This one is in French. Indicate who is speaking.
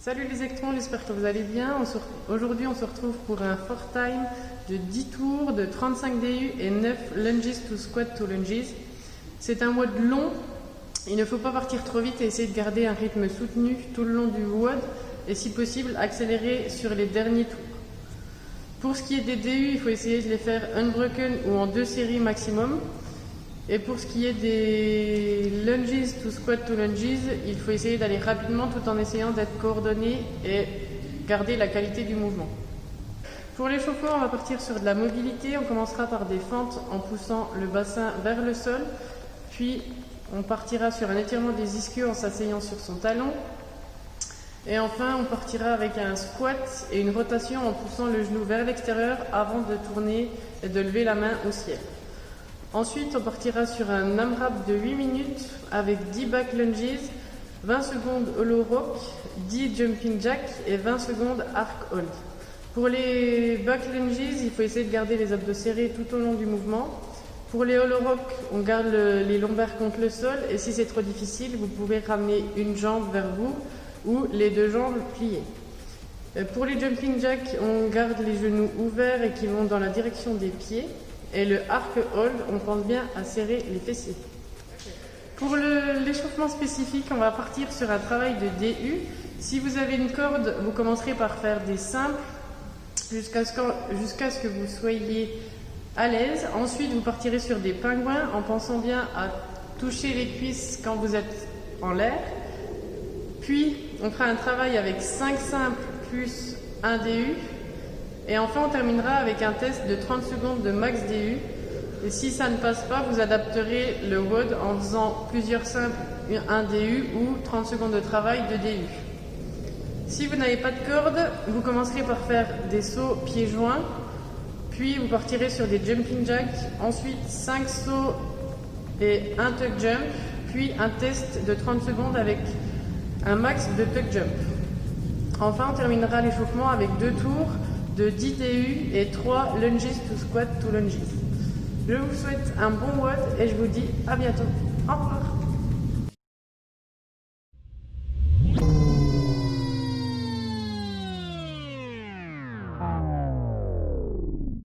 Speaker 1: Salut les électrons, j'espère que vous allez bien. Aujourd'hui on se retrouve pour un fort time de 10 tours de 35 DU et 9 lunges to squat to lunges. C'est un WOD long, il ne faut pas partir trop vite et essayer de garder un rythme soutenu tout le long du WOD et si possible accélérer sur les derniers tours. Pour ce qui est des DU, il faut essayer de les faire unbroken ou en 2 séries maximum. Et pour ce qui est des lunges to squat to lunges, il faut essayer d'aller rapidement tout en essayant d'être coordonné et garder la qualité du mouvement. Pour l'échauffement, on va partir sur de la mobilité. On commencera par des fentes en poussant le bassin vers le sol. Puis on partira sur un étirement des ischios en s'asseyant sur son talon. Et enfin, on partira avec un squat et une rotation en poussant le genou vers l'extérieur avant de tourner et de lever la main au ciel. Ensuite, on partira sur un AMRAP de 8 minutes avec 10 back lunges, 20 secondes hollow rock, 10 jumping jack et 20 secondes arc hold. Pour les back lunges, il faut essayer de garder les abdos serrés tout au long du mouvement. Pour les hollow rock, on garde les lombaires contre le sol et si c'est trop difficile, vous pouvez ramener une jambe vers vous ou les deux jambes pliées. Pour les jumping jack, on garde les genoux ouverts et qui vont dans la direction des pieds. Et le arc hold, on pense bien à serrer les fessiers. Pour l'échauffement spécifique, on va partir sur un travail de DU. Si vous avez une corde, vous commencerez par faire des simples jusqu'à ce que vous soyez à l'aise. Ensuite, vous partirez sur des pingouins en pensant bien à toucher les cuisses quand vous êtes en l'air. Puis, on fera un travail avec 5 simples plus 1 DU. Et enfin, on terminera avec un test de 30 secondes de max DU. Et si ça ne passe pas, vous adapterez le WOD en faisant plusieurs simples, 1 DU ou 30 secondes de travail de DU. Si vous n'avez pas de corde, vous commencerez par faire des sauts pieds joints. Puis vous partirez sur des jumping jacks. Ensuite, 5 sauts et 1 tuck jump. Puis un test de 30 secondes avec un max de tuck jump. Enfin, on terminera l'échauffement avec 2 tours de 10 DU et 3 lunges to squat to lunges. Je vous souhaite un bon WOD et je vous dis à bientôt. Au revoir.